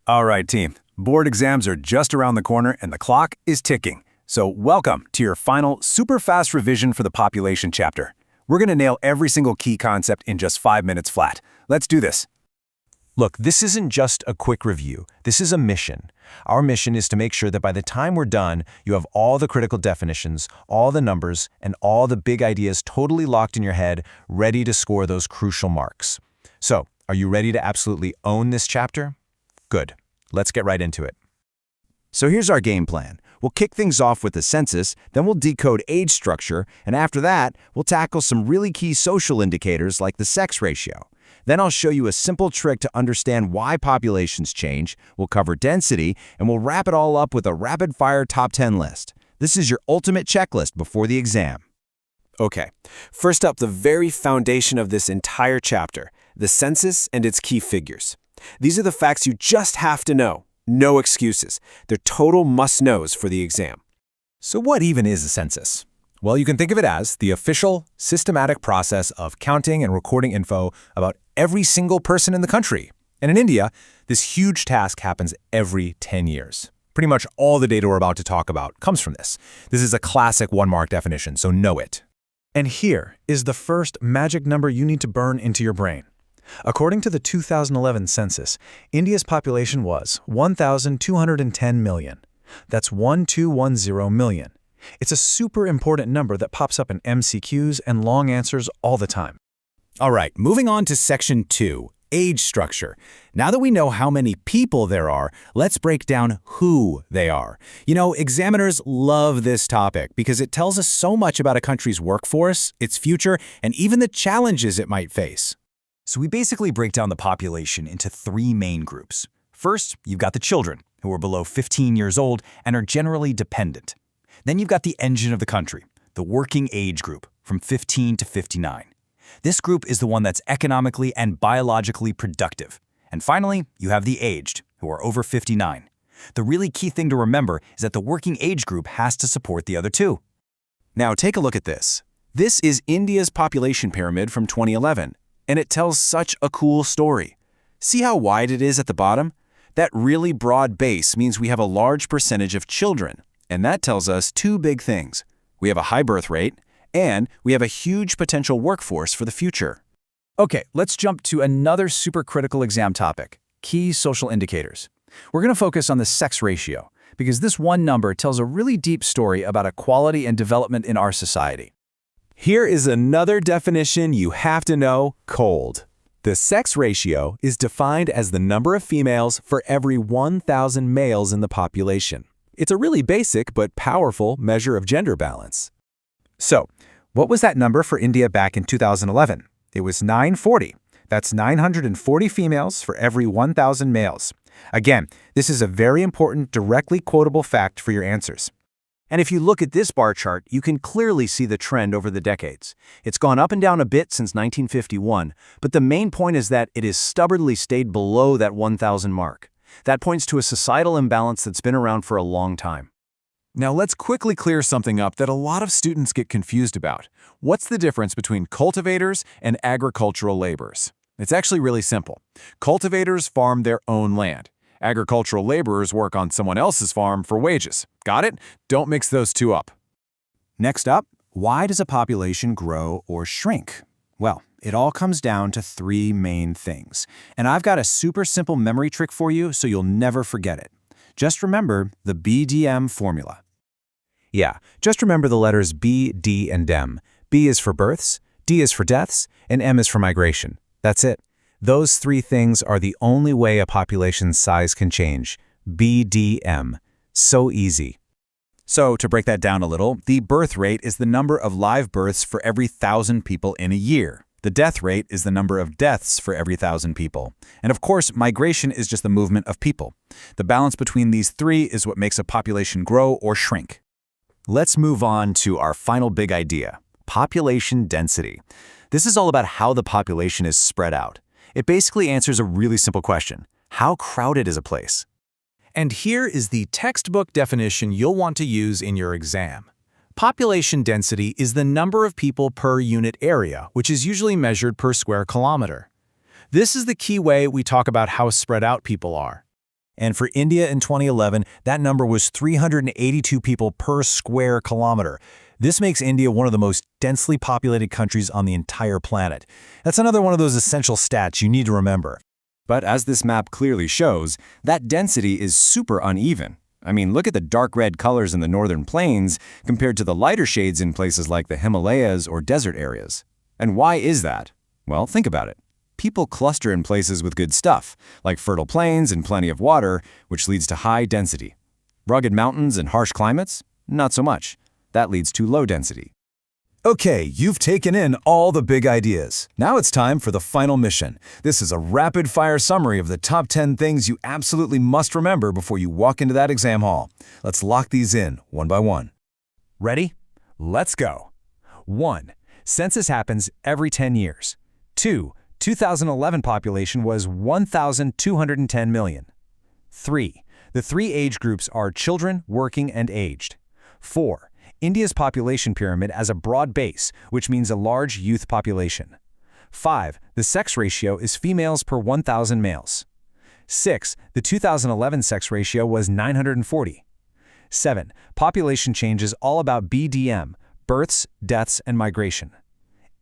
All right, team. Board exams are just around the corner and the clock is ticking. So welcome to your final super fast revision for the population chapter. We're going to nail every single key concept in just 5 minutes flat. Let's do this. Look, this isn't just a quick review. This is a mission. Our mission is to make sure that by the time we're done, you have all the critical definitions, all the numbers, and all the big ideas totally locked in your head, ready to score those crucial marks. So, are you ready to absolutely own this chapter? Good. Let's get right into it. So here's our game plan. We'll kick things off with the census, then we'll decode age structure, and after that, we'll tackle some really key social indicators like the sex ratio. Then I'll show you a simple trick to understand why populations change, we'll cover density, and we'll wrap it all up with a rapid-fire top 10 list. This is your ultimate checklist before the exam. Okay, first up, the very foundation of this entire chapter, the census and its key figures. These are the facts you just have to know. No excuses. They're total must-knows for the exam. So what even is a census? Well, you can think of it as the official, systematic process of counting and recording info about every single person in the country. And in India, this huge task happens every 10 years. Pretty much all the data we're about to talk about comes from this. This is a classic one-mark definition, so know it. And here is the first magic number you need to burn into your brain. According to the 2011 census, India's population was 1,210 million. That's 1210 million. It's a super important number that pops up in MCQs and long answers all the time. All right, moving on to Section 2, age structure. Now that we know how many people there are, let's break down who they are. You know, examiners love this topic because it tells us so much about a country's workforce, its future, and even the challenges it might face. So we basically break down the population into 3 main groups. First, you've got the children, who are below 15 years old and are generally dependent. Then you've got the engine of the country, the working age group, from 15 to 59. This group is the one that's economically and biologically productive. And finally, you have the aged, who are over 59. The really key thing to remember is that the working age group has to support the other two. Now take a look at this. This is India's population pyramid from 2011, and it tells such a cool story. See how wide it is at the bottom? That really broad base means we have a large percentage of children, and that tells us 2 big things. We have a high birth rate, and we have a huge potential workforce for the future. Okay, let's jump to another super critical exam topic, key social indicators. We're going to focus on the sex ratio, because this one number tells a really deep story about equality and development in our society. Here is another definition you have to know, cold. The sex ratio is defined as the number of females for every 1,000 males in the population. It's a really basic but powerful measure of gender balance. So, what was that number for India back in 2011? It was 940. That's 940 females for every 1,000 males. Again, this is a very important, directly quotable fact for your answers. And if you look at this bar chart, you can clearly see the trend over the decades. It's gone up and down a bit since 1951, but the main point is that it has stubbornly stayed below that 1,000 mark. That points to a societal imbalance that's been around for a long time. Now let's quickly clear something up that a lot of students get confused about. What's the difference between cultivators and agricultural laborers? It's actually really simple. Cultivators farm their own land. Agricultural laborers work on someone else's farm for wages. Got it? Don't mix those two up. Next up, why does a population grow or shrink? Well, it all comes down to 3 main things. And I've got a super simple memory trick for you so you'll never forget it. Just remember the BDM formula. Yeah, just remember the letters B, D, and M. B is for births, D is for deaths, and M is for migration. That's it. Those 3 things are the only way a population's size can change. BDM. So easy. So, to break that down a little, the birth rate is the number of live births for every 1,000 people in a year. The death rate is the number of deaths for every 1,000 people. And of course, migration is just the movement of people. The balance between these 3 is what makes a population grow or shrink. Let's move on to our final big idea, population density. This is all about how the population is spread out. It basically answers a really simple question. How crowded is a place? And here is the textbook definition you'll want to use in your exam. Population density is the number of people per unit area, which is usually measured per square kilometer. This is the key way we talk about how spread out people are. And for India in 2011, that number was 382 people per square kilometer. This makes India one of the most densely populated countries on the entire planet. That's another one of those essential stats you need to remember. But as this map clearly shows, that density is super uneven. I mean, look at the dark red colors in the northern plains compared to the lighter shades in places like the Himalayas or desert areas. And why is that? Well, think about it. People cluster in places with good stuff, like fertile plains and plenty of water, which leads to high density. Rugged mountains and harsh climates? Not so much. That leads to low density. Okay, you've taken in all the big ideas. Now it's time for the final mission. This is a rapid-fire summary of the top 10 things you absolutely must remember before you walk into that exam hall. Let's lock these in one by one. Ready? Let's go. 1. Census happens every 10 years. 2. 2011 population was 1,210 million. 3. The three age groups are children, working, and aged. 4. India's population pyramid has a broad base, which means a large youth population. 5. The sex ratio is females per 1,000 males. 6. The 2011 sex ratio was 940. 7. Population change is all about BDM, births, deaths, and migration.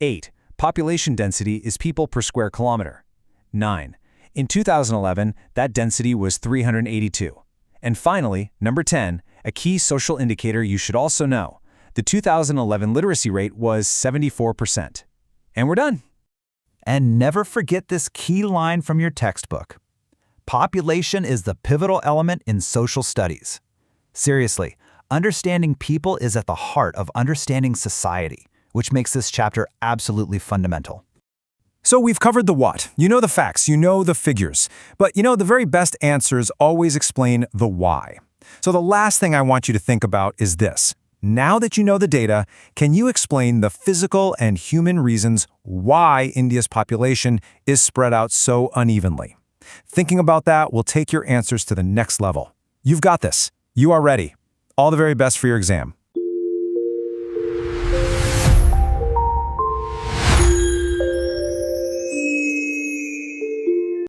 8. Population density is people per square kilometer. 9. In 2011, that density was 382. And finally, number 10, a key social indicator you should also know. The 2011 literacy rate was 74%. And we're done. And never forget this key line from your textbook. Population is the pivotal element in social studies. Seriously, understanding people is at the heart of understanding society, which makes this chapter absolutely fundamental. So we've covered the what. You know the facts, you know the figures. But the very best answers always explain the why. So the last thing I want you to think about is this. Now that you know the data, can you explain the physical and human reasons why India's population is spread out so unevenly? Thinking about that will take your answers to the next level. You've got this. You are ready. All the very best for your exam.